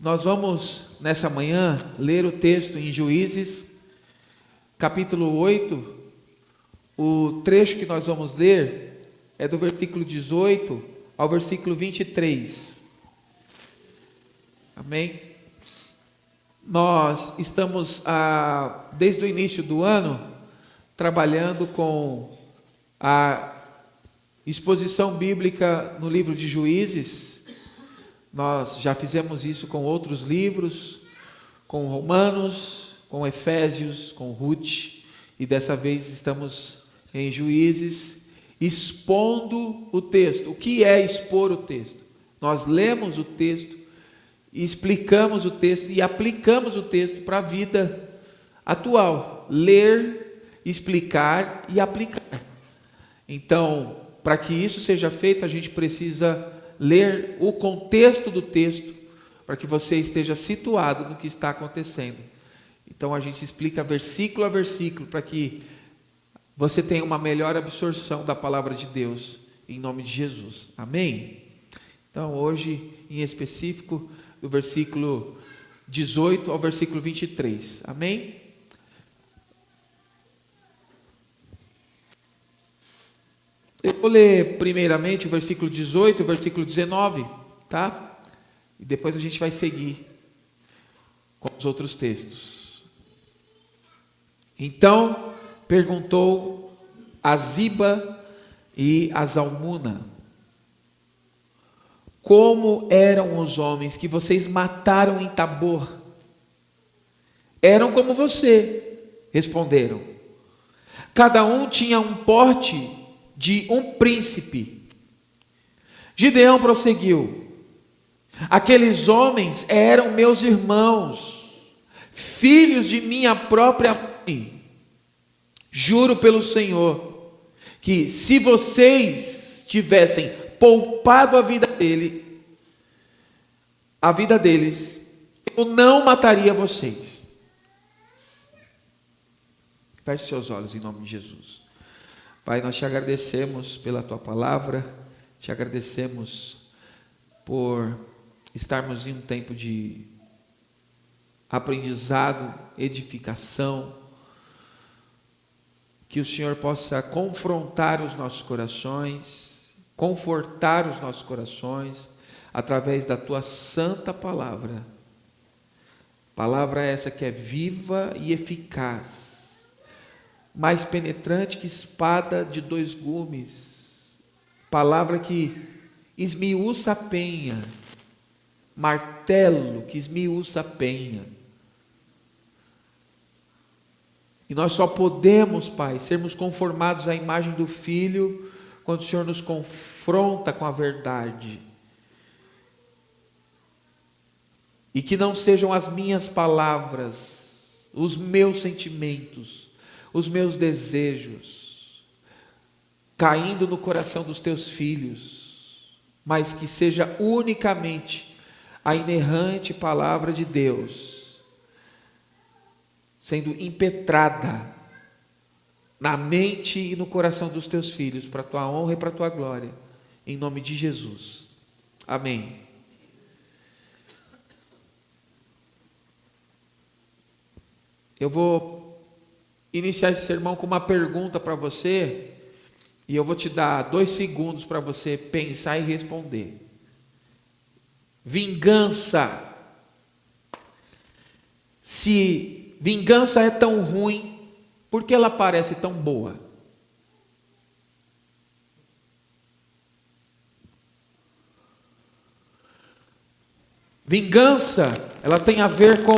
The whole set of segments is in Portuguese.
Nós vamos, nessa manhã, ler o texto em Juízes, capítulo 8. O trecho que nós vamos ler é do versículo 18 ao versículo 23. Amém? Nós estamos, desde o início do ano, trabalhando com a exposição bíblica no livro de Juízes. Nós já fizemos isso com outros livros, com Romanos, com Efésios, com Ruth, e dessa vez estamos em Juízes, expondo o texto. O que é expor o texto? Nós lemos o texto, explicamos o texto e aplicamos o texto para a vida atual. Ler, explicar e aplicar. Então, para que isso seja feito, a gente precisa ler o contexto do texto, para que você esteja situado no que está acontecendo. Então a gente explica versículo a versículo, para que você tenha uma melhor absorção da palavra de Deus, em nome de Jesus. Amém? Então hoje, em específico, do versículo 18 ao versículo 23. Amém? Eu vou ler primeiramente o versículo 18 e o versículo 19, tá? E depois a gente vai seguir com os outros textos. Então perguntou a Ziba e a Zalmuna: como eram os homens que vocês mataram em Tabor? Eram como você, responderam. Cada um tinha um porte de um príncipe. Gideão prosseguiu: aqueles homens eram meus irmãos, filhos de minha própria mãe. Juro pelo Senhor que se vocês tivessem poupado a vida deles, eu não mataria vocês. Feche seus olhos em nome de Jesus. Pai, nós te agradecemos pela tua palavra, te agradecemos por estarmos em um tempo de aprendizado, edificação, que o Senhor possa confrontar os nossos corações, confortar os nossos corações, através da tua santa palavra. Palavra essa que é viva e eficaz, mais penetrante que espada de dois gumes, palavra que esmiuça a penha, martelo que esmiuça a penha. E nós só podemos, Pai, sermos conformados à imagem do Filho, quando o Senhor nos confronta com a verdade. E que não sejam as minhas palavras, os meus sentimentos, os meus desejos, caindo no coração dos teus filhos, mas que seja unicamente a inerrante palavra de Deus, sendo impetrada na mente e no coração dos teus filhos, para a tua honra e para a tua glória, em nome de Jesus. Amém. Eu vou iniciar esse sermão com uma pergunta para você, e eu vou te dar 2 segundos para você pensar e responder. Vingança. Se vingança é tão ruim, por que ela parece tão boa? Vingança, ela tem a ver com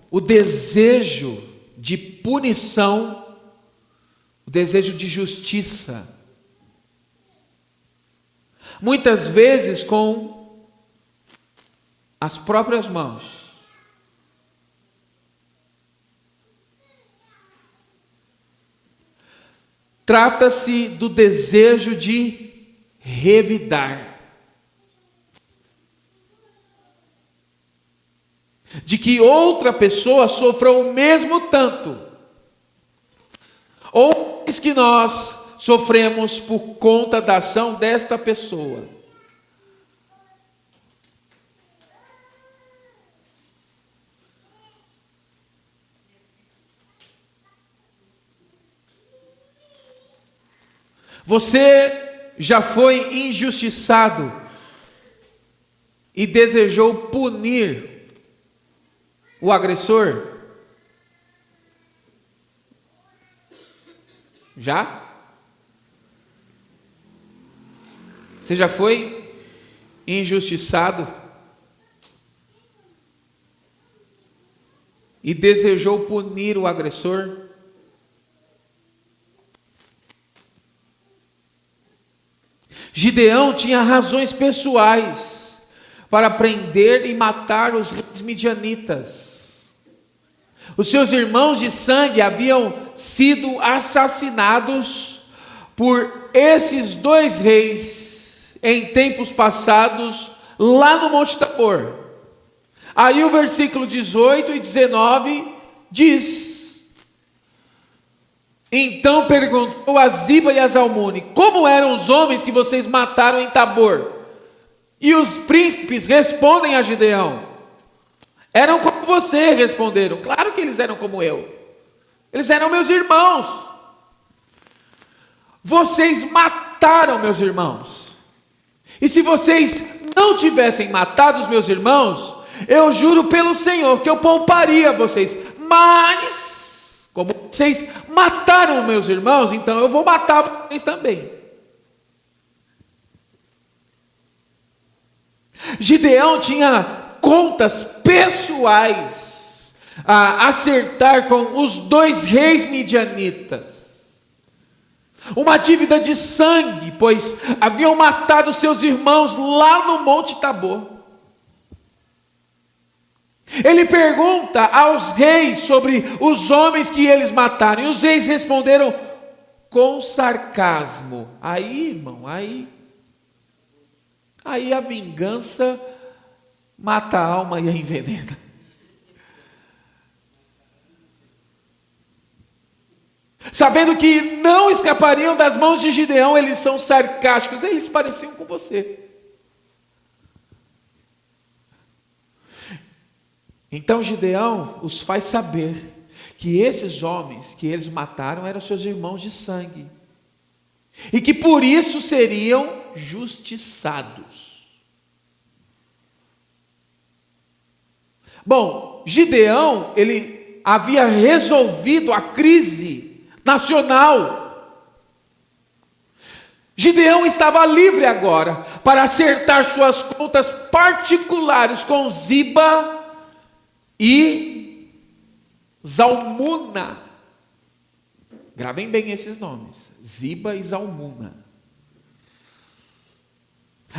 o desejo de punição, o desejo de justiça, muitas vezes com as próprias mãos. Trata-se do desejo de revidar, de que outra pessoa sofra o mesmo tanto, ou que nós sofremos por conta da ação desta pessoa. Você já foi injustiçado e desejou punir o agressor? Já? Você já foi injustiçado e desejou punir o agressor? Gideão tinha razões pessoais para prender e matar os reis midianitas. Os seus irmãos de sangue haviam sido assassinados por esses dois reis em tempos passados, lá no Monte Tabor. Aí o versículo 18 e 19 diz: então perguntou a Ziba e a Zalmune: como eram os homens que vocês mataram em Tabor? E os príncipes respondem a Gideão: eram como você. Responderam: claro que eles eram como eu, eles eram meus irmãos. Vocês mataram meus irmãos, e se vocês não tivessem matado os meus irmãos, eu juro pelo Senhor que eu pouparia vocês. Mas como vocês mataram meus irmãos, então eu vou matar vocês também. Gideão tinha contas pessoais a acertar com os dois reis midianitas. Uma dívida de sangue, pois haviam matado seus irmãos lá no Monte Tabor. Ele pergunta aos reis sobre os homens que eles mataram, e os reis responderam com sarcasmo. Aí, irmão, aí a vingança mata a alma e a envenena. Sabendo que não escapariam das mãos de Gideão, eles são sarcásticos. Eles pareciam com você. Então Gideão os faz saber que esses homens que eles mataram eram seus irmãos de sangue, e que por isso seriam justiçados. Bom, Gideão, ele havia resolvido a crise nacional. Gideão estava livre agora para acertar suas contas particulares com Ziba e Zalmuna. Gravem bem esses nomes: Ziba e Zalmuna.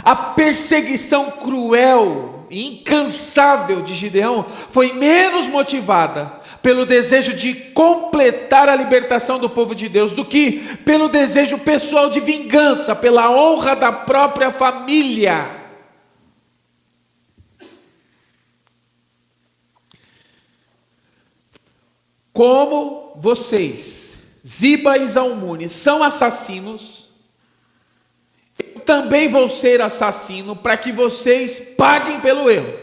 A perseguição cruel e incansável de Gideão foi menos motivada pelo desejo de completar a libertação do povo de Deus do que pelo desejo pessoal de vingança, pela honra da própria família. Como vocês, Ziba e Zalmune, são assassinos, eu também vou ser assassino para que vocês paguem pelo erro.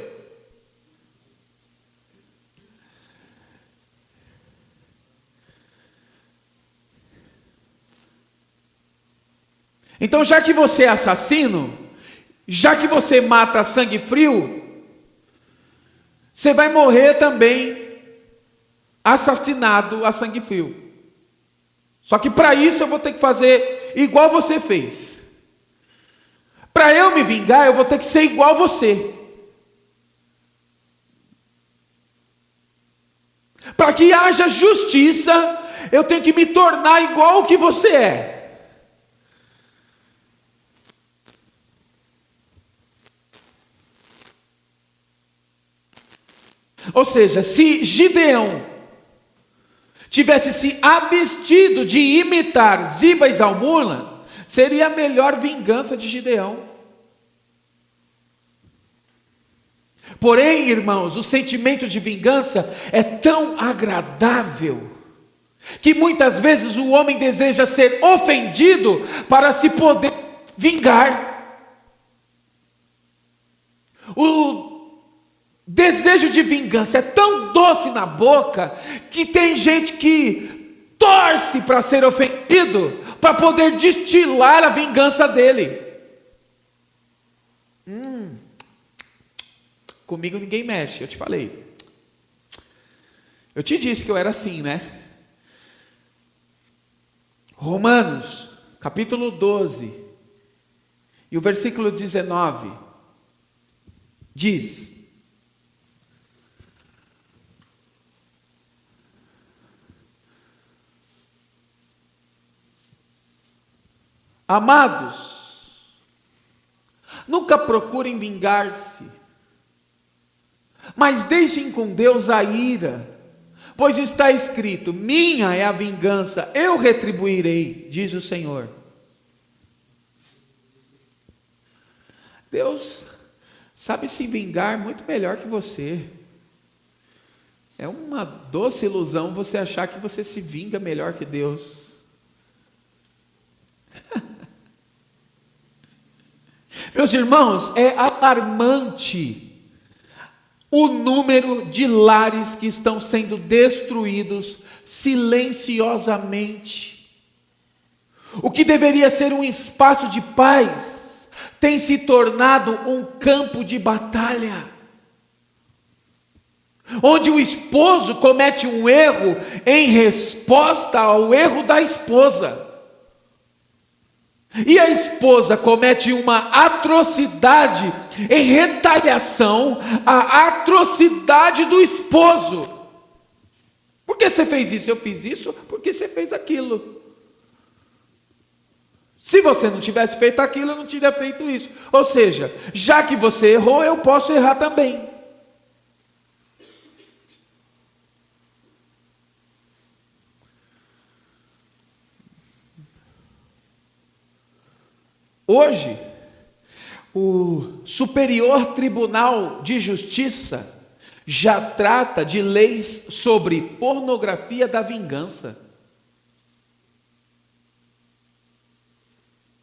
Então, já que você é assassino, já que você mata a sangue frio, você vai morrer também assassinado a sangue frio. Só que para isso eu vou ter que fazer igual você fez. Para eu me vingar, eu vou ter que ser igual você. Para que haja justiça, eu tenho que me tornar igual o que você é. Ou seja, se Gideão tivesse se abstido de imitar Ziba e Zalmuna, seria a melhor vingança de Gideão. Porém, irmãos, o sentimento de vingança é tão agradável que muitas vezes o homem deseja ser ofendido para se poder vingar. O desejo de vingança é tão doce na boca que tem gente que torce para ser ofendido para poder destilar a vingança dele. Comigo ninguém mexe, eu te falei. Eu te disse que eu era assim, né? Romanos, capítulo 12, e o versículo 19, diz: amados, nunca procurem vingar-se, mas deixem com Deus a ira, pois está escrito: minha é a vingança, eu retribuirei, diz o Senhor. Deus sabe se vingar muito melhor que você. É uma doce ilusão você achar que você se vinga melhor que Deus. Meus irmãos, é alarmante o número de lares que estão sendo destruídos silenciosamente. O que deveria ser um espaço de paz tem se tornado um campo de batalha, onde o esposo comete um erro em resposta ao erro da esposa, e a esposa comete uma atrocidade em retaliação à atrocidade do esposo. Por que você fez isso? Eu fiz isso porque você fez aquilo. Se você não tivesse feito aquilo, eu não teria feito isso. Ou seja, já que você errou, eu posso errar também. Hoje, o Superior Tribunal de Justiça já trata de leis sobre pornografia da vingança,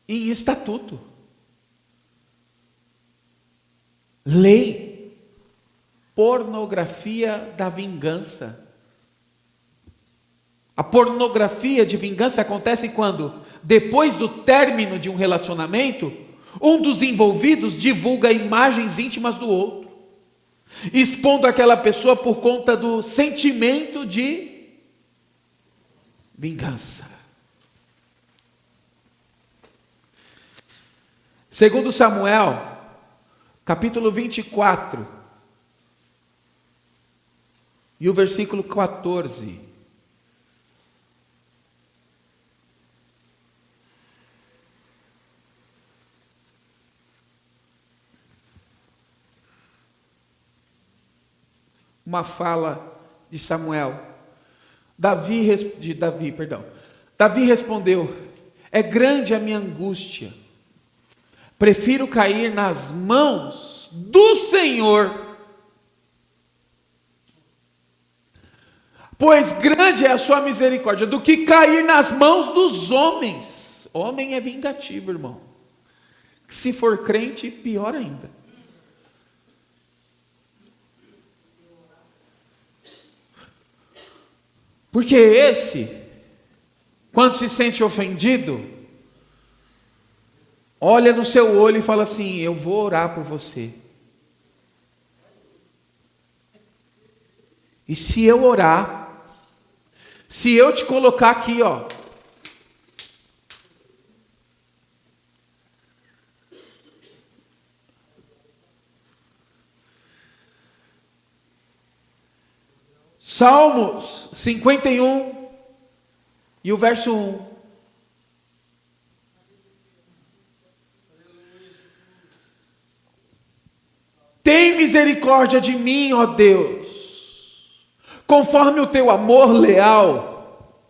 em estatuto. Lei, pornografia da vingança. A pornografia de vingança acontece quando, depois do término de um relacionamento, um dos envolvidos divulga imagens íntimas do outro, expondo aquela pessoa por conta do sentimento de vingança. Segundo Samuel, capítulo 24, e o versículo 14. Uma fala de Samuel. Davi respondeu: é grande a minha angústia, prefiro cair nas mãos do Senhor, pois grande é a sua misericórdia, do que cair nas mãos dos homens. Homem é vingativo, irmão. Se for crente, pior ainda. Porque esse, quando se sente ofendido, olha no seu olho e fala assim: eu vou orar por você. E se eu orar, se eu te colocar aqui, ó, Salmos 51 e o verso 1. Tem misericórdia de mim, ó Deus, conforme o teu amor leal,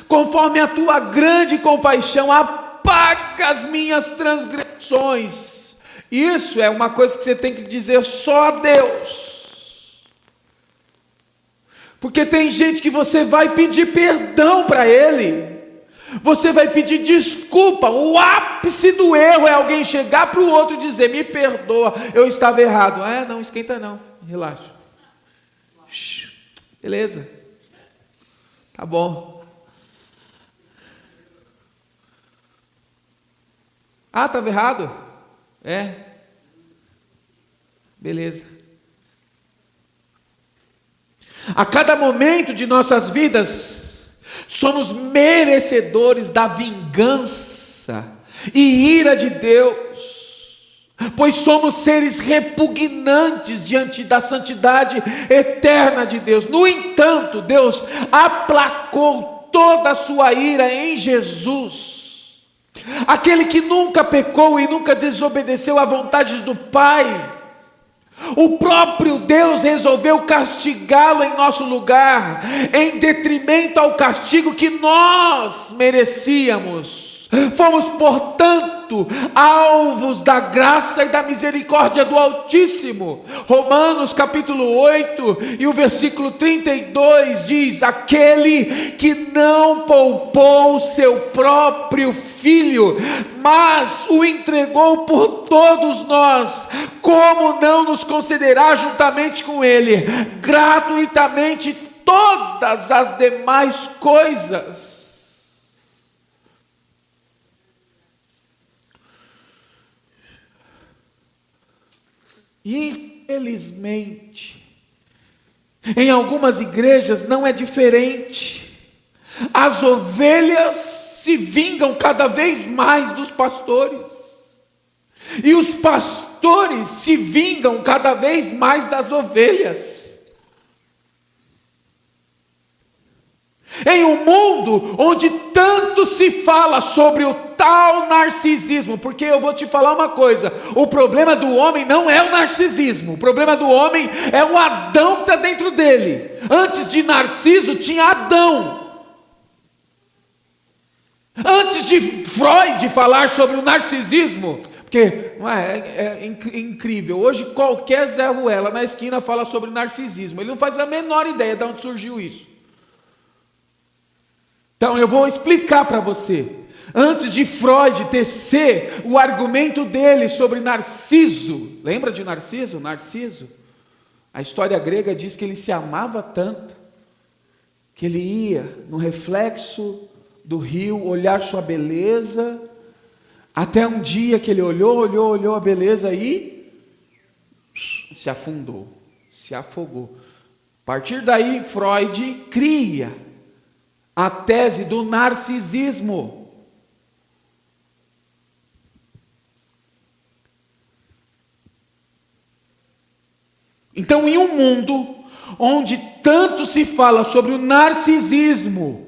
conforme a tua grande compaixão, apaga as minhas transgressões. Isso é uma coisa que você tem que dizer só a Deus. Porque tem gente que você vai pedir perdão para ele, você vai pedir desculpa. O ápice do erro é alguém chegar para o outro e dizer: me perdoa, eu estava errado. Não esquenta não, relaxa. Beleza, tá bom. Ah, estava errado? É. Beleza. A cada momento de nossas vidas, somos merecedores da vingança e ira de Deus, pois somos seres repugnantes diante da santidade eterna de Deus. No entanto, Deus aplacou toda a sua ira em Jesus, aquele que nunca pecou e nunca desobedeceu à vontade do Pai. O próprio Deus resolveu castigá-lo em nosso lugar, em detrimento ao castigo que nós merecíamos. Fomos, portanto, alvos da graça e da misericórdia do Altíssimo. Romanos capítulo 8 e o versículo 32 diz: aquele que não poupou seu próprio Filho, mas o entregou por todos nós, como não nos concederá juntamente com Ele, gratuitamente, todas as demais coisas? Infelizmente, em algumas igrejas não é diferente. As ovelhas se vingam cada vez mais dos pastores, e os pastores se vingam cada vez mais das ovelhas. Em um mundo onde tanto se fala sobre o tal narcisismo, porque eu vou te falar uma coisa: o problema do homem não é o narcisismo, o problema do homem é o Adão que está dentro dele. Antes de Narciso tinha Adão. Antes de Freud falar sobre o narcisismo, porque é incrível, hoje qualquer Zé Ruela na esquina fala sobre narcisismo, ele não faz a menor ideia de onde surgiu isso. Então eu vou explicar para você. Antes de Freud tecer o argumento dele sobre Narciso, lembra de Narciso? Narciso, a história grega diz que ele se amava tanto, que ele ia no reflexo do rio olhar sua beleza, até um dia que ele olhou a beleza e se afundou, se afogou. A partir daí Freud cria a tese do narcisismo. Então, em um mundo onde tanto se fala sobre o narcisismo,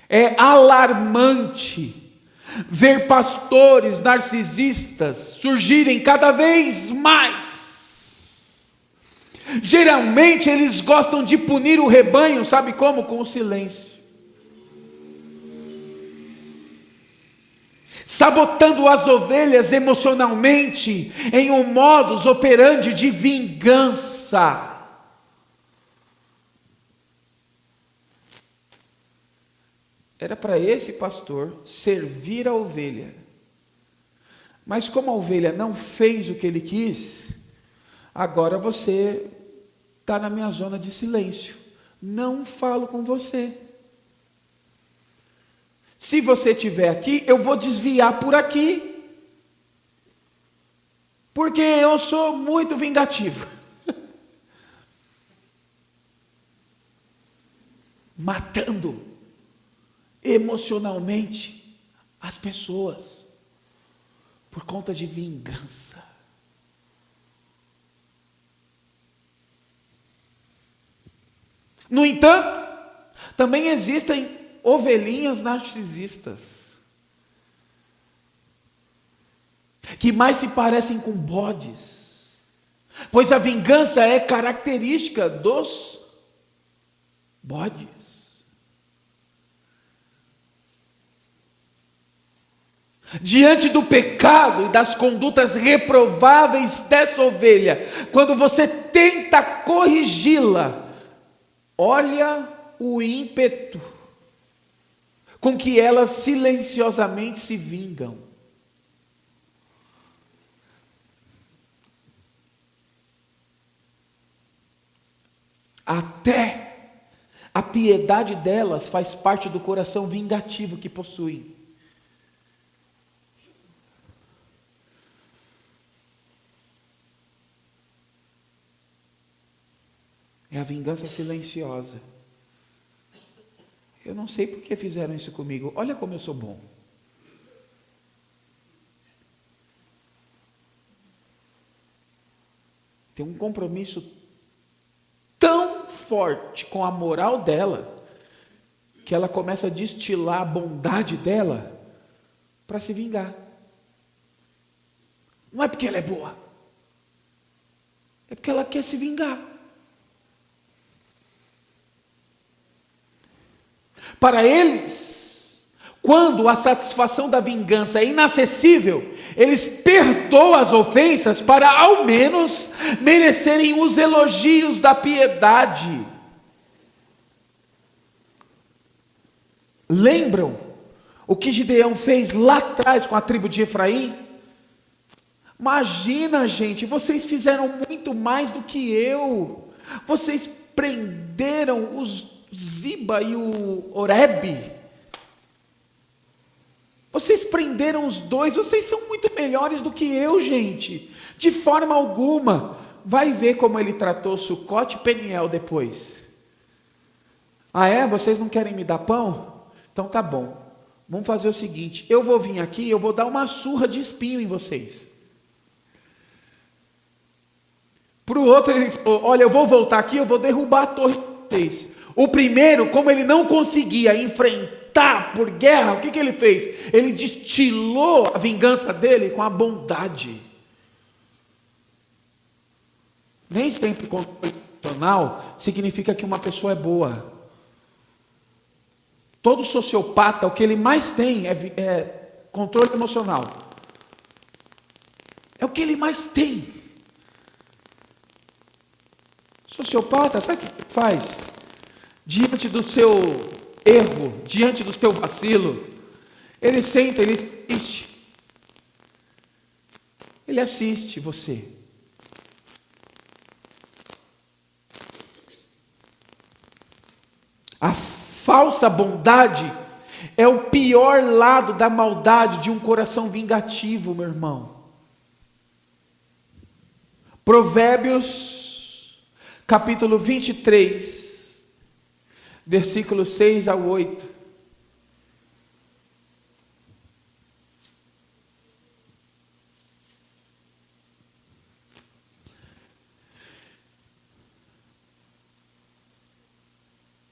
é alarmante ver pastores narcisistas surgirem cada vez mais. Geralmente eles gostam de punir o rebanho, sabe como? Com o silêncio. Sabotando as ovelhas emocionalmente em um modus operandi de vingança. Era para esse pastor servir a ovelha, mas como a ovelha não fez o que ele quis, agora você está na minha zona de silêncio, não falo com você. Se você estiver aqui, eu vou desviar por aqui, porque eu sou muito vingativo. Matando emocionalmente as pessoas por conta de vingança. No entanto, também existem ovelhinhas narcisistas, que mais se parecem com bodes, pois a vingança é característica dos bodes. Diante do pecado e das condutas reprováveis dessa ovelha, quando você tenta corrigi-la, olha o ímpeto com que elas silenciosamente se vingam. Até a piedade delas faz parte do coração vingativo que possuem. É a vingança silenciosa. Eu não sei por que fizeram isso comigo. Olha como eu sou bom. Tem um compromisso tão forte com a moral dela, que ela começa a destilar a bondade dela para se vingar. Não é porque ela é boa, é porque ela quer se vingar. Para eles, quando a satisfação da vingança é inacessível, eles perdoam as ofensas para ao menos merecerem os elogios da piedade. Lembram o que Gideão fez lá atrás com a tribo de Efraim? Imagina, gente, vocês fizeram muito mais do que eu. Vocês prenderam os Ziba e o Oreb. Vocês prenderam os dois. Vocês são muito melhores do que eu, gente. De forma alguma. Vai ver como ele tratou Sucote e Peniel depois. Ah é? Vocês não querem me dar pão? Então tá bom. Vamos fazer o seguinte. Eu vou vir aqui e eu vou dar uma surra de espinho em vocês. Para o outro ele falou, olha, eu vou voltar aqui, eu vou derrubar a torre de vocês. O primeiro, como ele não conseguia enfrentar por guerra, o que ele fez? Ele destilou a vingança dele com a bondade. Nem sempre controle emocional significa que uma pessoa é boa. Todo sociopata, o que ele mais tem é controle emocional. É o que ele mais tem. Sociopata, sabe o que faz? Diante do seu erro, diante do seu vacilo, ele senta, ele assiste. Ele assiste você. A falsa bondade é o pior lado da maldade de um coração vingativo, meu irmão. Provérbios capítulo 23, versículos 6 a 8.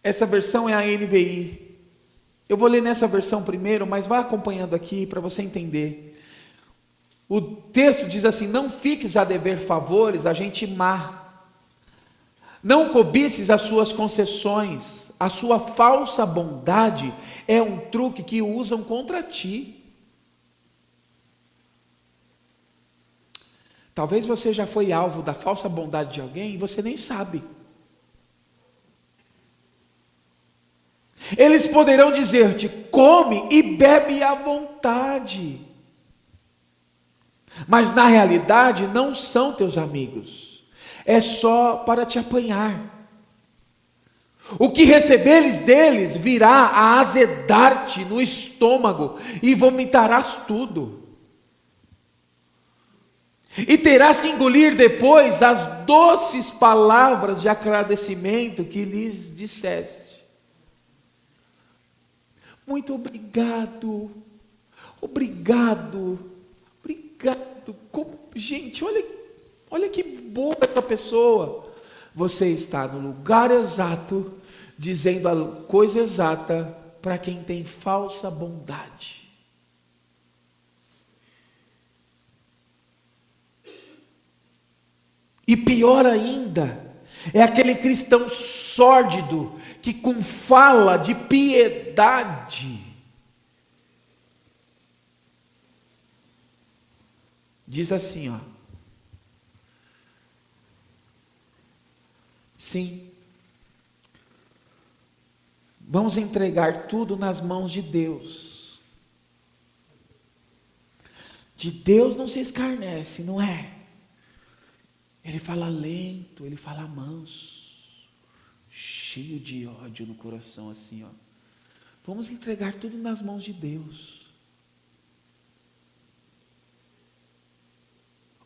Essa versão é a NVI. Eu vou ler nessa versão primeiro, mas vá acompanhando aqui para você entender. O texto diz assim: não fiques a dever favores a gente má. Não cobices as suas concessões, a sua falsa bondade é um truque que usam contra ti. Talvez você já foi alvo da falsa bondade de alguém e você nem sabe. Eles poderão dizer-te, come e bebe à vontade. Mas na realidade não são teus amigos. É só para te apanhar. O que receberes deles virá a azedar-te no estômago e vomitarás tudo. E terás que engolir depois as doces palavras de agradecimento que lhes disseste. Muito obrigado. Obrigado. Obrigado. Gente, olha que boa essa pessoa. Você está no lugar exato, dizendo a coisa exata para quem tem falsa bondade. E pior ainda, é aquele cristão sórdido que com fala de piedade diz assim, ó: sim, vamos entregar tudo nas mãos de Deus. De Deus não se escarnece, não é? Ele fala lento, ele fala manso, cheio de ódio no coração, assim, ó. Vamos entregar tudo nas mãos de Deus.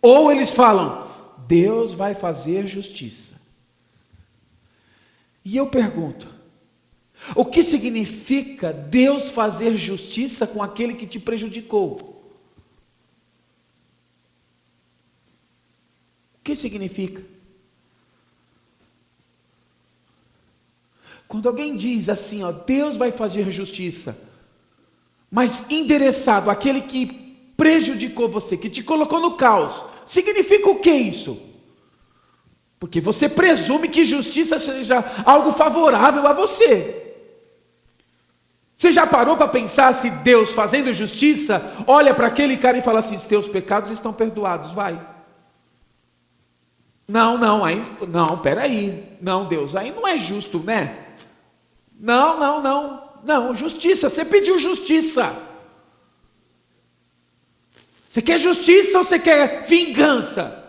Ou eles falam, Deus vai fazer justiça. E eu pergunto, o que significa Deus fazer justiça com aquele que te prejudicou? O que significa? Quando alguém diz assim, ó, Deus vai fazer justiça, mas endereçado àquele que prejudicou você, que te colocou no caos, significa o que isso? Porque você presume que justiça seja algo favorável a você. Você já parou para pensar se Deus, fazendo justiça, olha para aquele cara e fala assim: teus pecados estão perdoados, vai. Não, peraí, não, Deus, aí não é justo, né? Não, justiça, você pediu justiça. Você quer justiça ou você quer vingança?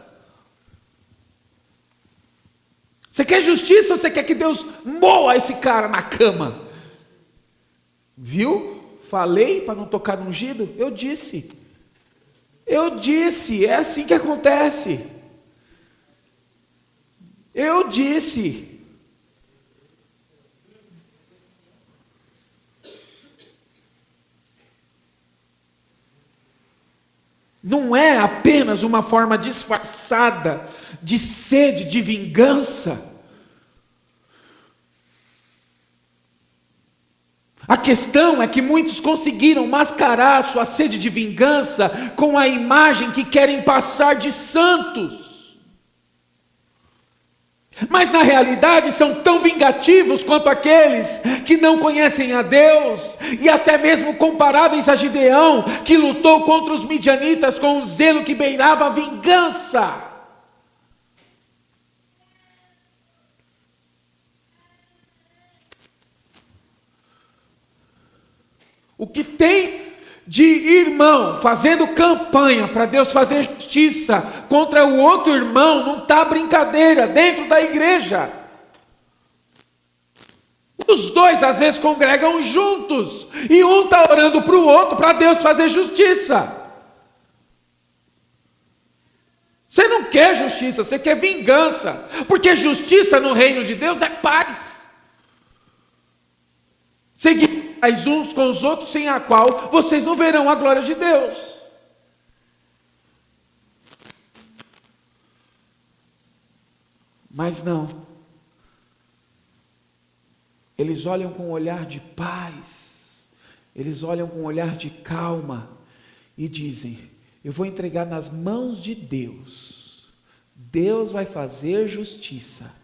Você quer justiça ou você quer que Deus moa esse cara na cama? Viu? Falei para não tocar no ungido? Eu disse, é assim que acontece. Eu disse. Não é apenas uma forma disfarçada de sede, de vingança. A questão é que muitos conseguiram mascarar sua sede de vingança com a imagem que querem passar de santos. Mas na realidade são tão vingativos quanto aqueles que não conhecem a Deus, e até mesmo comparáveis a Gideão, que lutou contra os midianitas com um zelo que beirava a vingança. O que tem de irmão fazendo campanha para Deus fazer justiça contra o outro irmão, não está brincadeira dentro da igreja. Os dois às vezes congregam juntos, e um está orando para o outro para Deus fazer justiça. Você não quer justiça, você quer vingança, porque justiça no reino de Deus é paz. Seguir uns com os outros, sem a qual vocês não verão a glória de Deus. Mas não. Eles olham com um olhar de paz, eles olham com um olhar de calma e dizem: eu vou entregar nas mãos de Deus. Deus vai fazer justiça.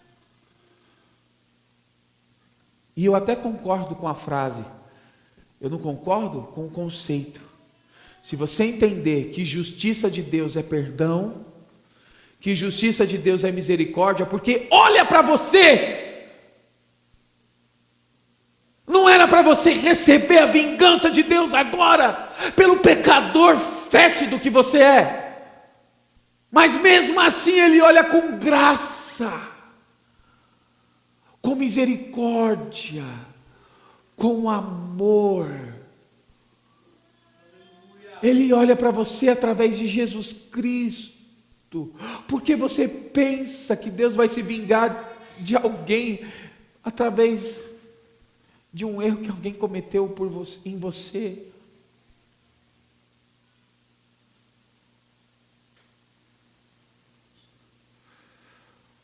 E eu até concordo com a frase, eu não concordo com o conceito. Se você entender que justiça de Deus é perdão, que justiça de Deus é misericórdia, porque olha para você, não era para você receber a vingança de Deus agora, pelo pecador fétido que você é, mas mesmo assim Ele olha com graça, com misericórdia, com amor. Ele olha para você através de Jesus Cristo, porque você pensa que Deus vai se vingar de alguém através de um erro que alguém cometeu em você.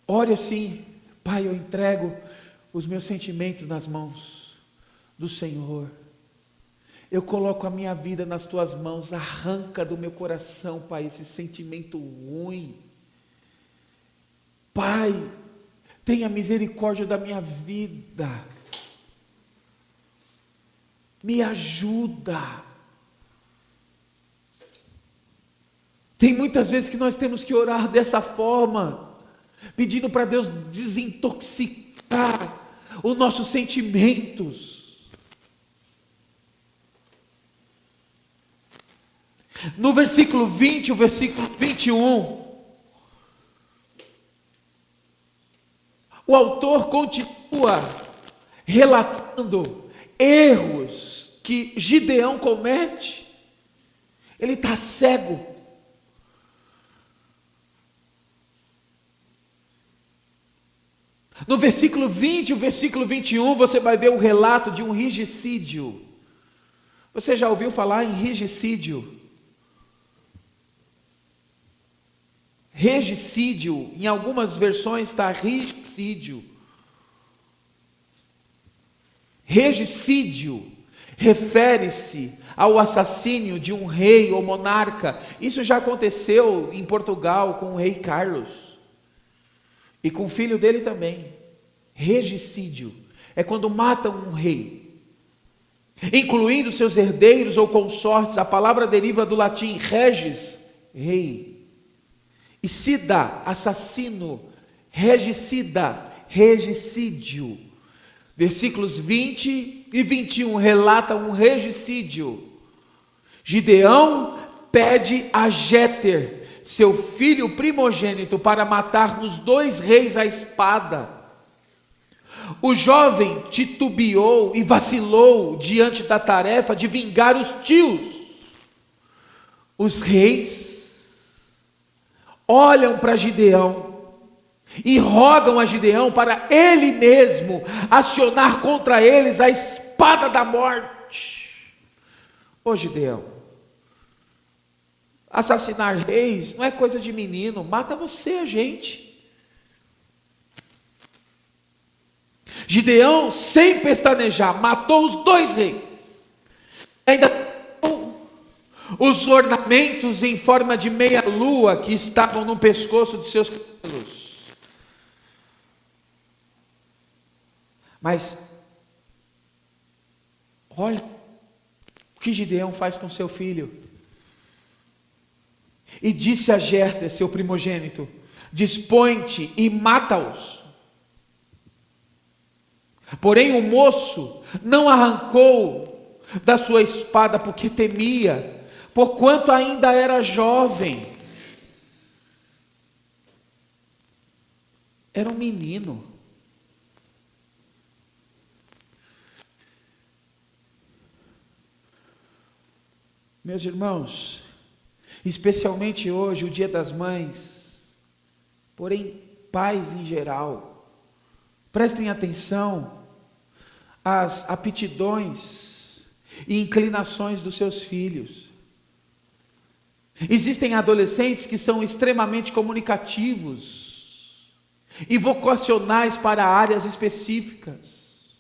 Ore assim: Pai, eu entrego os meus sentimentos nas mãos do Senhor. Eu coloco a minha vida nas tuas mãos. Arranca do meu coração, Pai, esse sentimento ruim. Pai, tenha misericórdia da minha vida. Me ajuda. Tem muitas vezes que nós temos que orar dessa forma, pedindo para Deus desintoxicar os nossos sentimentos. No versículo 20, o versículo 21, o autor continua relatando erros que Gideão comete. Ele está cego. No versículo 20 e o versículo 21, você vai ver o relato de um regicídio. Você já ouviu falar em regicídio? Regicídio, em algumas versões está regicídio. Regicídio refere-se ao assassínio de um rei ou monarca. Isso já aconteceu em Portugal com o rei Carlos e com o filho dele também. Regicídio é quando matam um rei, incluindo seus herdeiros ou consortes. A palavra deriva do latim regis, rei, e sida, assassino, regicida, regicídio. Versículos 20 e 21 relatam um regicídio. Gideão pede a Jéter, seu filho primogênito, para matar os 2 reis à espada. O jovem titubeou e vacilou diante da tarefa de vingar os tios. Os reis olham para Gideão e rogam a Gideão para ele mesmo acionar contra eles a espada da morte. Ô Gideão, assassinar reis não é coisa de menino, mata você a gente. Gideão, sem pestanejar, matou os 2 reis. Ainda os ornamentos em forma de meia-lua que estavam no pescoço de seus camelos. Mas, olha o que Gideão faz com seu filho. E disse a Jéter, seu primogênito: dispõe-te e mata-os. Porém o moço não arrancou da sua espada, porque temia, porquanto ainda era jovem. Era um menino. Meus irmãos, especialmente hoje, o Dia das Mães, porém pais em geral, prestem atenção às aptidões e inclinações dos seus filhos. Existem adolescentes que são extremamente comunicativos e vocacionais para áreas específicas.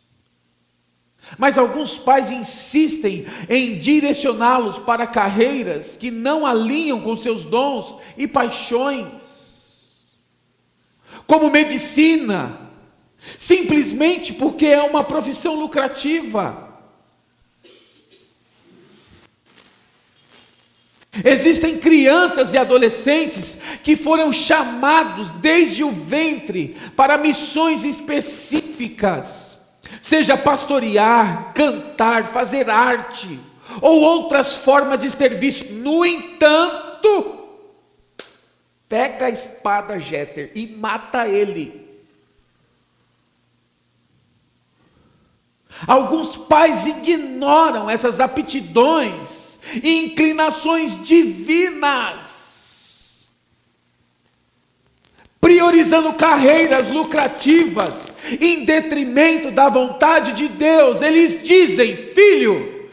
Mas alguns pais insistem em direcioná-los para carreiras que não alinham com seus dons e paixões, como medicina, simplesmente porque é uma profissão lucrativa. Existem crianças e adolescentes que foram chamados desde o ventre para missões específicas, seja pastorear, cantar, fazer arte ou outras formas de serviço. No entanto, pega a espada, Jéter, e mata ele. Alguns pais ignoram essas aptidões e inclinações divinas, priorizando carreiras lucrativas em detrimento da vontade de Deus. Eles dizem: filho,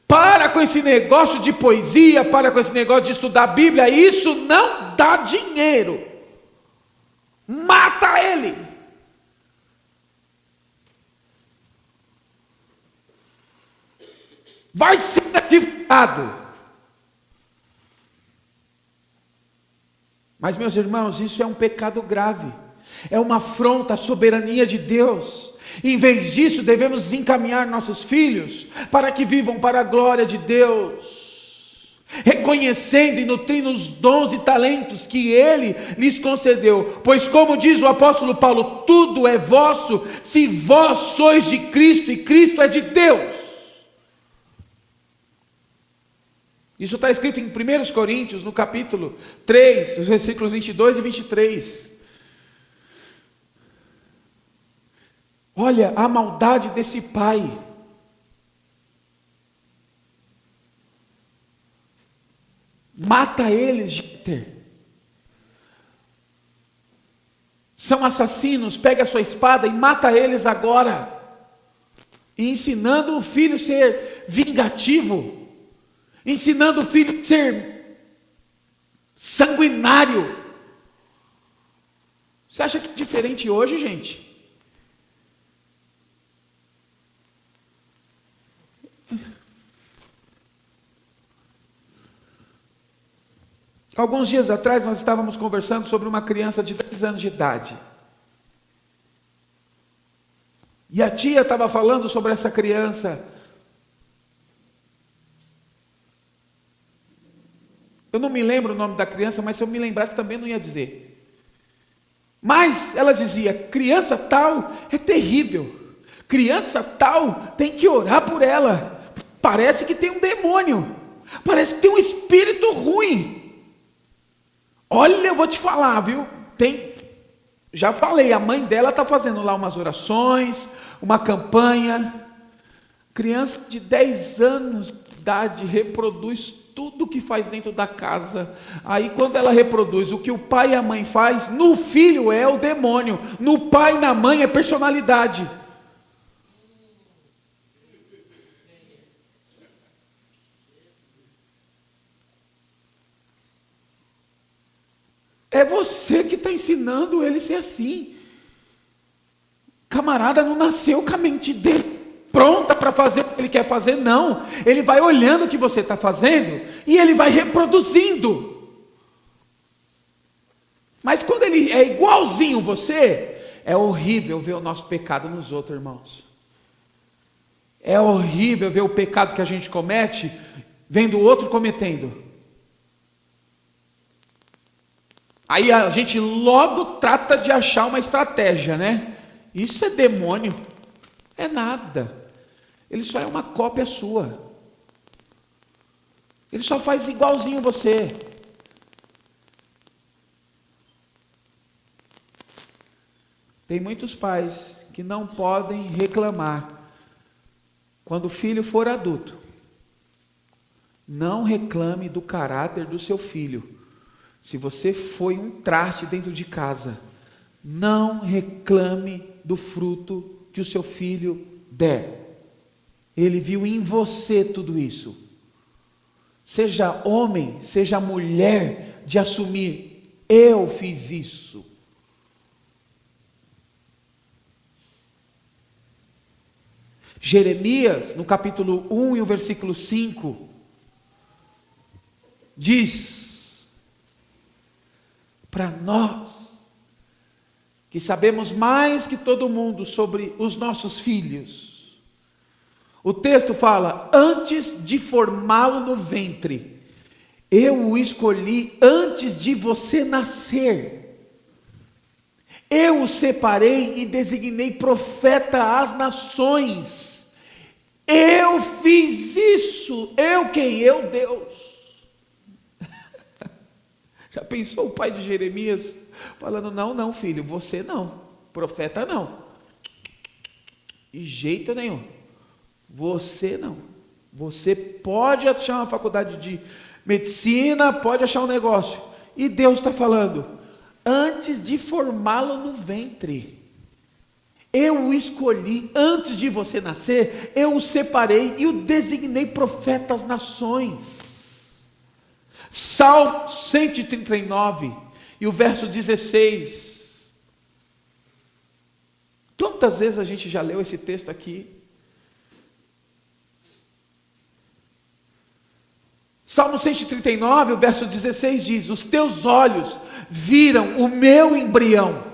para com esse negócio de poesia, para com esse negócio de estudar a Bíblia, isso não dá dinheiro, mata ele. Vai ser advogado. Mas, meus irmãos, isso é um pecado grave, é uma afronta à soberania de Deus. Em vez disso, devemos encaminhar nossos filhos para que vivam para a glória de Deus, reconhecendo e nutrindo os dons e talentos que Ele lhes concedeu. Pois, como diz o apóstolo Paulo, tudo é vosso, se vós sois de Cristo e Cristo é de Deus. Isso está escrito em 1 Coríntios, no capítulo 3, os versículos 22 e 23. Olha a maldade desse pai. Mata eles, Jéter. são assassinos, pegue a sua espada e mata eles agora. E ensinando o filho a ser vingativo, ensinando o filho a ser sanguinário. Você acha que é diferente hoje, gente? Alguns dias atrás nós estávamos conversando sobre uma criança de 10 anos de idade. E a tia estava falando sobre essa criança. Eu não me lembro o nome da criança, mas se eu me lembrasse também não ia dizer. Mas ela dizia, criança tal é terrível. Criança tal tem que orar por ela. Parece que tem um demônio. Parece que tem um espírito ruim. Olha, eu vou te falar, viu? Já falei, a mãe dela está fazendo lá umas orações, uma campanha. Criança de 10 anos de idade reproduz tudo que faz dentro da casa. Aí quando ela reproduz o que o pai e a mãe faz, no filho é o demônio, no pai e na mãe é personalidade. É você que está ensinando ele a ser assim. Camarada não nasceu com a mente dele pronta para fazer o que ele quer fazer, não. Ele vai olhando o que você está fazendo e ele vai reproduzindo. Mas quando ele é igualzinho você, é horrível ver o nosso pecado nos outros, irmãos. É horrível ver o pecado que a gente comete, vendo o outro cometendo. Aí a gente logo trata de achar uma estratégia, né? Isso é demônio. É nada. Ele só é uma cópia sua. Ele só faz igualzinho você. Tem muitos pais que não podem reclamar quando o filho for adulto. Não reclame do caráter do seu filho. Se você foi um traste dentro de casa, não reclame do fruto que o seu filho der. Ele viu em você tudo isso. Seja homem, seja mulher, de assumir, eu fiz isso. Jeremias, no capítulo 1 e o versículo 5, diz para nós, que sabemos mais que todo mundo sobre os nossos filhos. O texto fala, antes de formá-lo no ventre, eu o escolhi antes de você nascer. Eu o separei e designei profeta às nações. Eu fiz isso. Eu quem? Eu, Deus. Já pensou o pai de Jeremias falando, não filho, você não, profeta não, de jeito nenhum, você não, você pode achar uma faculdade de medicina, pode achar um negócio, e Deus está falando, antes de formá-lo no ventre, eu o escolhi, antes de você nascer, eu o separei e o designei profeta às nações. Salmo 139 e o verso 16. Quantas vezes a gente já leu esse texto aqui? Salmo 139, o verso 16 diz, os teus olhos viram o meu embrião.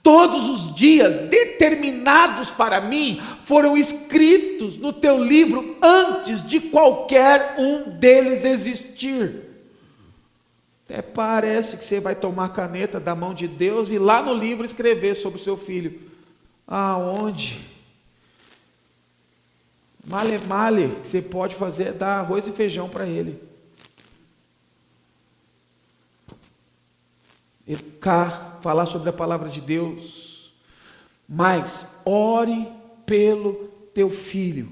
Todos os dias determinados para mim foram escritos no teu livro antes de qualquer um deles existir. Até parece que você vai tomar a caneta da mão de Deus e lá no livro escrever sobre o seu filho. Aonde? Male, que você pode fazer é dar arroz e feijão para ele. Educar, falar sobre a palavra de Deus, mas ore pelo teu filho,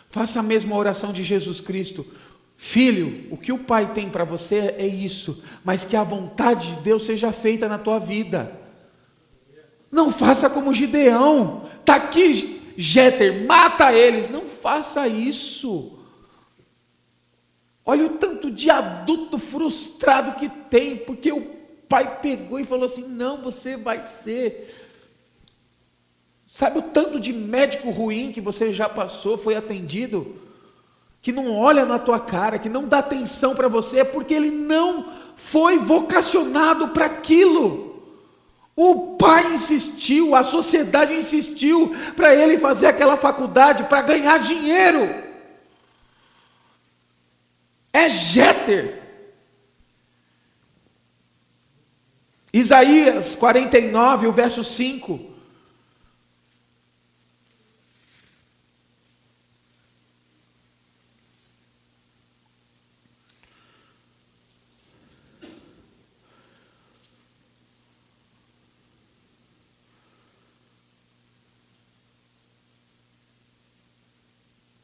faça a mesma oração de Jesus Cristo, Filho, o que o Pai tem para você é isso, mas que a vontade de Deus seja feita na tua vida. Não faça como Gideão. Está aqui, Jéter, mata eles. Não faça isso. Olha o tanto de adulto frustrado que tem, porque o pai pegou e falou assim: não, você vai ser. Sabe o tanto de médico ruim que você já passou, foi atendido, que não olha na tua cara, que não dá atenção para você, é porque ele não foi vocacionado para aquilo. O pai insistiu, a sociedade insistiu para ele fazer aquela faculdade para ganhar dinheiro. É Jéter. Isaías 49, o verso 5.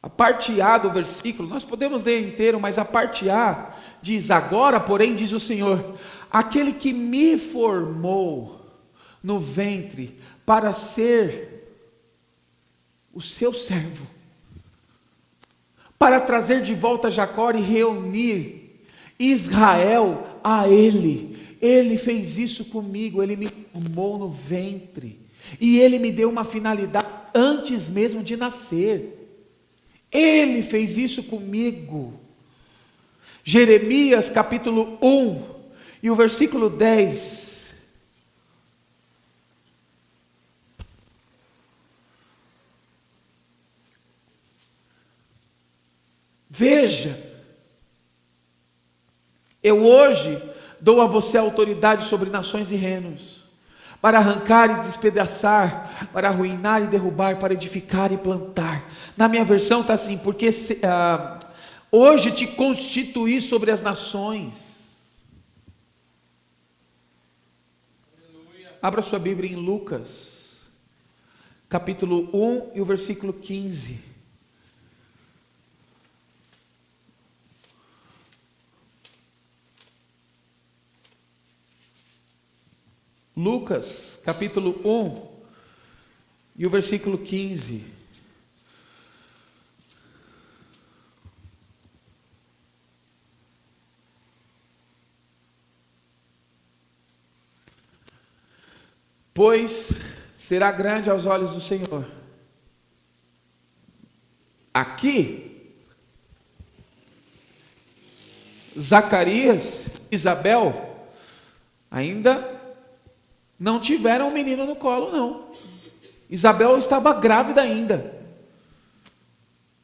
A parte A do versículo, nós podemos ler inteiro, mas a parte A diz: agora, porém, diz o Senhor, aquele que me formou no ventre para ser o seu servo, para trazer de volta Jacó e reunir Israel a ele fez isso comigo, ele me formou no ventre, e ele me deu uma finalidade antes mesmo de nascer. Ele fez isso comigo. Jeremias capítulo 1 e o versículo 10. Veja, eu hoje dou a você autoridade sobre nações e reinos, para arrancar e despedaçar, para arruinar e derrubar, para edificar e plantar. Na minha versão está assim: porque hoje te constituí sobre as nações. Aleluia. Abra sua Bíblia em Lucas, capítulo 1 e o versículo 15. Lucas, capítulo 1 e o versículo 15. Pois será grande aos olhos do Senhor. Aqui, Zacarias e Isabel ainda não tiveram um menino no colo, não. Isabel estava grávida ainda.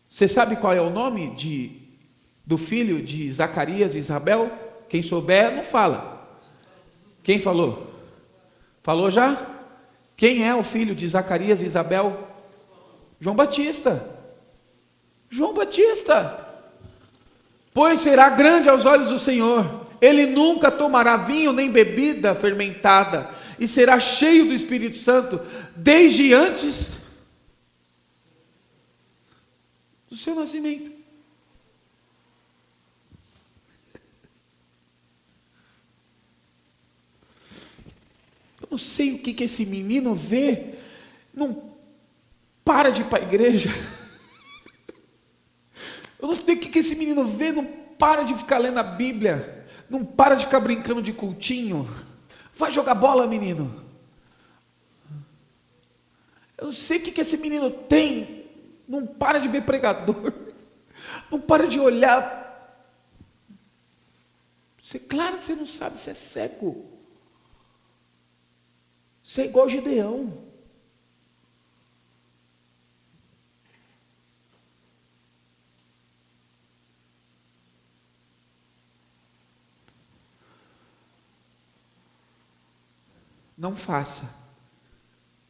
Você sabe qual é o nome do filho de Zacarias e Isabel? Quem souber, não fala. Quem falou? Falou já? Quem é o filho de Zacarias e Isabel? João Batista. João Batista. Pois será grande aos olhos do Senhor. Ele nunca tomará vinho nem bebida fermentada, e será cheio do Espírito Santo desde antes do seu nascimento. Eu não sei o que esse menino vê, não para de ir para a igreja. Eu não sei o que esse menino vê, não para de ficar lendo a Bíblia, não para de ficar brincando de cultinho. Vai jogar bola, menino. Eu não sei o que esse menino tem, não para de ver pregador, não para de olhar. Claro que você não sabe, você é cego. Você é igual Gideão. Não faça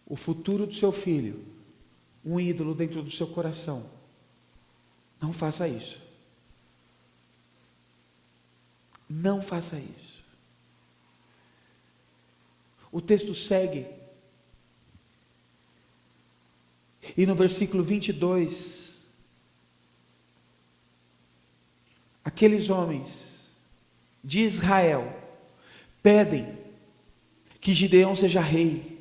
o futuro do seu filho um ídolo dentro do seu coração. Não faça isso. Não faça isso. O texto segue. E no versículo 22, aqueles homens de Israel pedem que Gideão seja rei.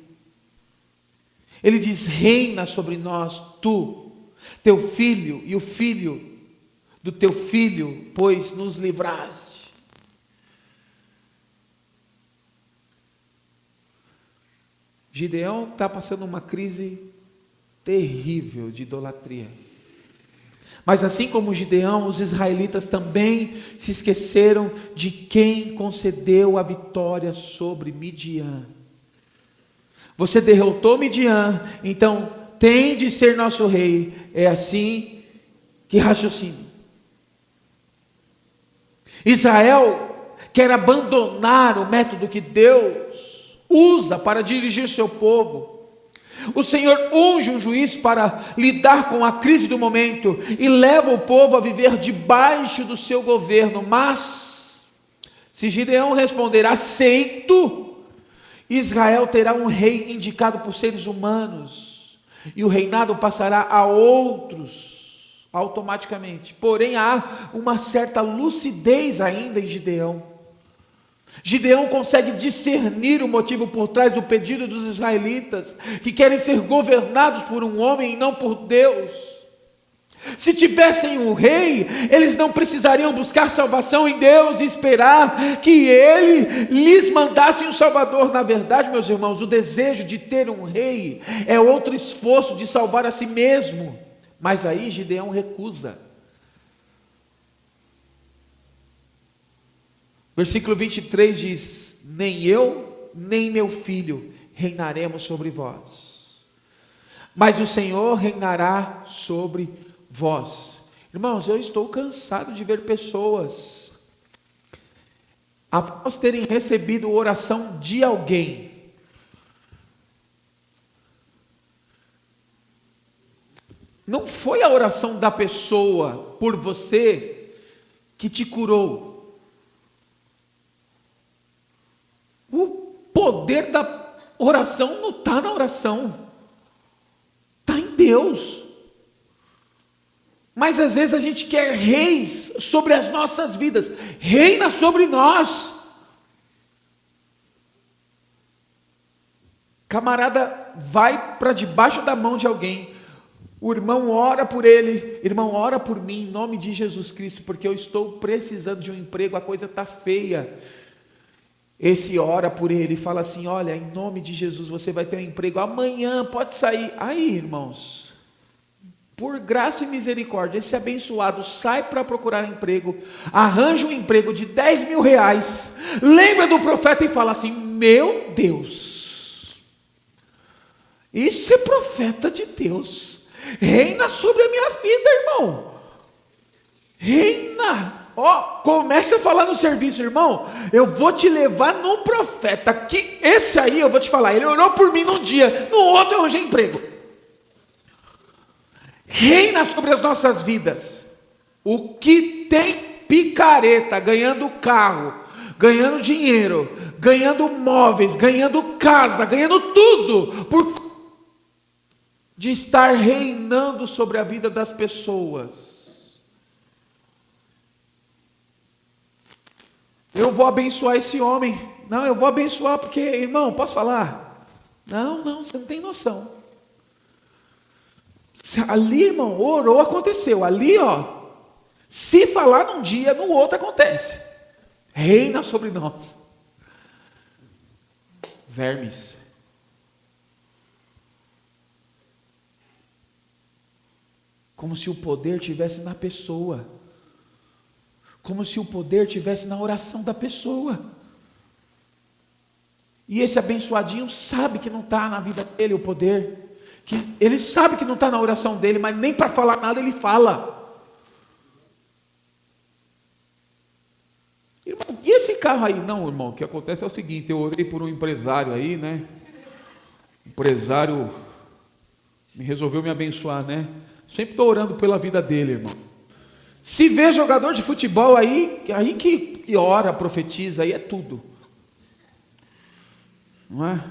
Ele diz: reina sobre nós, tu, teu filho e o filho do teu filho, pois nos livraste. Gideão está passando uma crise terrível de idolatria. Mas assim como Gideão, os israelitas também se esqueceram de quem concedeu a vitória sobre Midian. Você derrotou Midian, então tem de ser nosso rei. É assim que raciocina. Israel quer abandonar o método que Deus usa para dirigir seu povo. O Senhor unge um juiz para lidar com a crise do momento e leva o povo a viver debaixo do seu governo. Mas, se Gideão responder aceito, Israel terá um rei indicado por seres humanos e o reinado passará a outros automaticamente. Porém, há uma certa lucidez ainda em Gideão. Gideão consegue discernir o motivo por trás do pedido dos israelitas, que querem ser governados por um homem e não por Deus. Se tivessem um rei, eles não precisariam buscar salvação em Deus e esperar que Ele lhes mandasse um Salvador. Na verdade, meus irmãos, o desejo de ter um rei é outro esforço de salvar a si mesmo. Mas aí Gideão recusa. Versículo 23 diz: nem eu, nem meu filho reinaremos sobre vós, mas o Senhor reinará sobre vós. Irmãos, eu estou cansado de ver pessoas, após terem recebido oração de alguém, não foi a oração da pessoa por você que te curou. O poder da oração não está na oração, está em Deus. Mas às vezes a gente quer reis sobre as nossas vidas, reina sobre nós. Camarada vai para debaixo da mão de alguém, o irmão ora por ele: irmão, ora por mim em nome de Jesus Cristo, porque eu estou precisando de um emprego, a coisa está feia. Esse ora por ele e fala assim: olha, em nome de Jesus você vai ter um emprego amanhã, pode sair. Aí, irmãos, por graça e misericórdia, esse abençoado sai para procurar emprego, arranja um emprego de 10 mil reais, lembra do profeta e fala assim: meu Deus, isso é profeta de Deus, reina sobre a minha vida, irmão, reina. Começa a falar no serviço: irmão, eu vou te levar no profeta, que esse aí eu vou te falar, ele orou por mim num dia, no outro eu arranjei emprego. Reina sobre as nossas vidas. O que tem picareta, ganhando carro, ganhando dinheiro, ganhando móveis, ganhando casa, ganhando tudo, por de estar reinando sobre a vida das pessoas. Eu vou abençoar esse homem. Não, eu vou abençoar porque, irmão, posso falar? Não, você não tem noção. Ali, irmão, orou, aconteceu. Ali, se falar num dia, no outro acontece. Reina sobre nós. Vermes. Como se o poder estivesse na pessoa. Como se o poder estivesse na oração da pessoa. E esse abençoadinho sabe que não está na vida dele o poder. Que ele sabe que não está na oração dele, mas nem para falar nada ele fala. Irmão, e esse carro aí? Não, irmão, o que acontece é o seguinte: eu orei por um empresário aí, né? O empresário me resolveu me abençoar, né? Sempre estou orando pela vida dele, irmão. Se vê jogador de futebol aí que ora, profetiza, aí é tudo. Não é?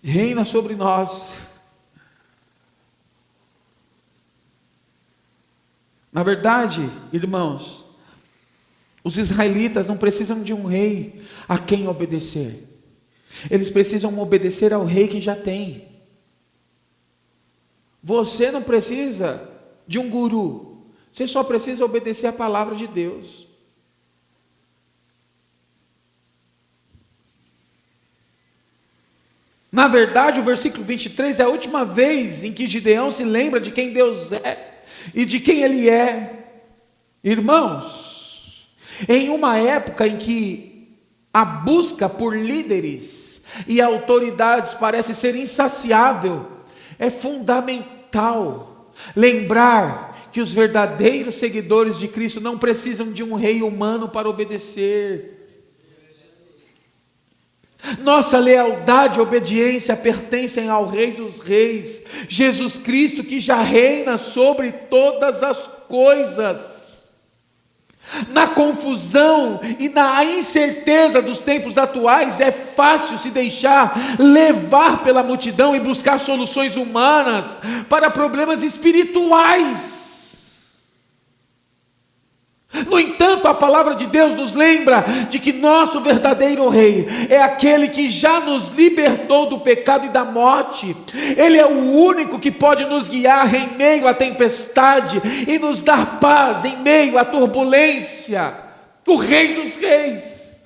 Reina sobre nós. Na verdade, irmãos, os israelitas não precisam de um rei a quem obedecer. Eles precisam obedecer ao rei que já tem. Você não precisa de um guru. Você só precisa obedecer a palavra de Deus. Na verdade, o versículo 23 é a última vez em que Gideão se lembra de quem Deus é e de quem Ele é. Irmãos, em uma época em que a busca por líderes e autoridades parece ser insaciável, é fundamental lembrar que os verdadeiros seguidores de Cristo não precisam de um rei humano para obedecer. Nossa lealdade e obediência pertencem ao Rei dos Reis, Jesus Cristo, que já reina sobre todas as coisas. Na confusão e na incerteza dos tempos atuais, é fácil se deixar levar pela multidão e buscar soluções humanas para problemas espirituais. No entanto, a palavra de Deus nos lembra de que nosso verdadeiro rei é aquele que já nos libertou do pecado e da morte. Ele é o único que pode nos guiar em meio à tempestade e nos dar paz em meio à turbulência. O Rei dos Reis.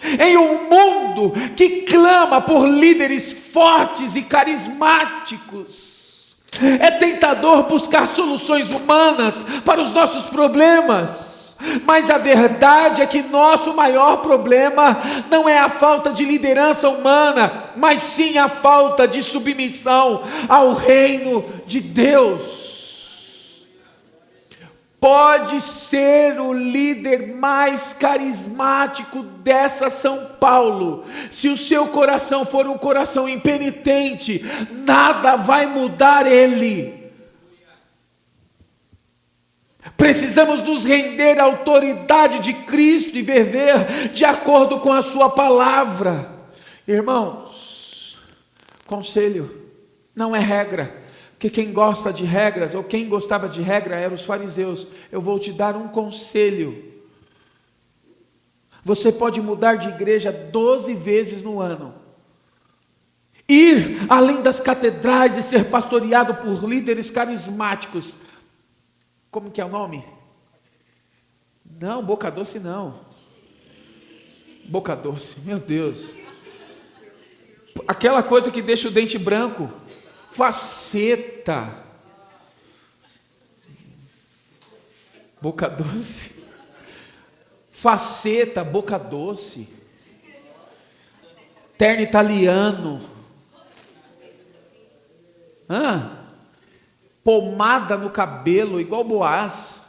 Em um mundo que clama por líderes fortes e carismáticos, é tentador buscar soluções humanas para os nossos problemas, mas a verdade é que nosso maior problema não é a falta de liderança humana, mas sim a falta de submissão ao reino de Deus. Pode ser o líder mais carismático dessa São Paulo, se o seu coração for um coração impenitente, nada vai mudar ele. Precisamos nos render à autoridade de Cristo e viver de acordo com a sua palavra. Irmãos, conselho não é regra. Porque quem gosta de regras, ou quem gostava de regra, eram os fariseus. Eu vou te dar um conselho. Você pode mudar de igreja 12 vezes no ano. Ir além das catedrais e ser pastoreado por líderes carismáticos. Como que é o nome? Não, Boca Doce não. Boca Doce, meu Deus. Aquela coisa que deixa o dente branco. Faceta, Boca Doce, faceta, Boca Doce, terno italiano, pomada no cabelo, igual Boaz.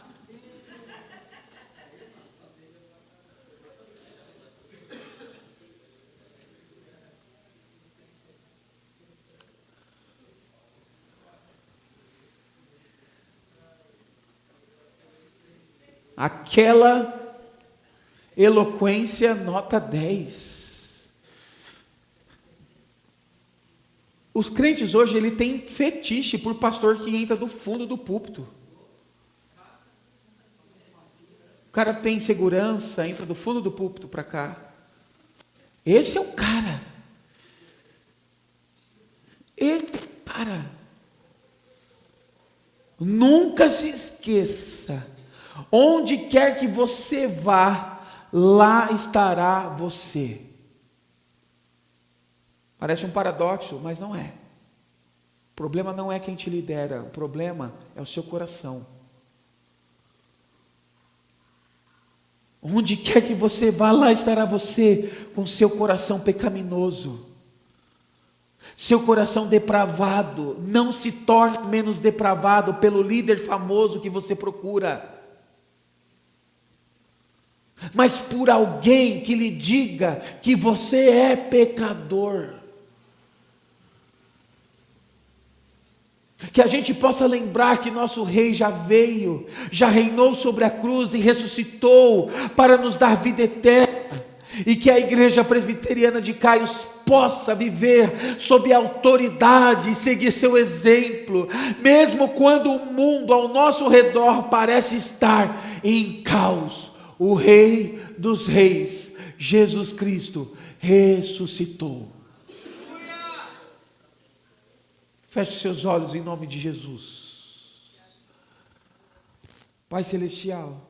Aquela eloquência nota 10. Os crentes hoje, ele tem fetiche por pastor que entra do fundo do púlpito. O cara tem segurança, entra do fundo do púlpito para cá. Esse é o cara. Nunca se esqueça. Onde quer que você vá, lá estará você. Parece um paradoxo, mas não é. O problema não é quem te lidera, o problema é o seu coração. Onde quer que você vá, lá estará você, com seu coração pecaminoso. Seu coração depravado. Não se torne menos depravado pelo líder famoso que você procura, mas por alguém que lhe diga que você é pecador. Que a gente possa lembrar que nosso rei já veio, já reinou sobre a cruz e ressuscitou para nos dar vida eterna. e que a Igreja Presbiteriana de Caios possa viver sob autoridade e seguir seu exemplo, mesmo quando o mundo ao nosso redor parece estar em caos. O Rei dos Reis, Jesus Cristo, ressuscitou. Feche seus olhos em nome de Jesus. Pai Celestial,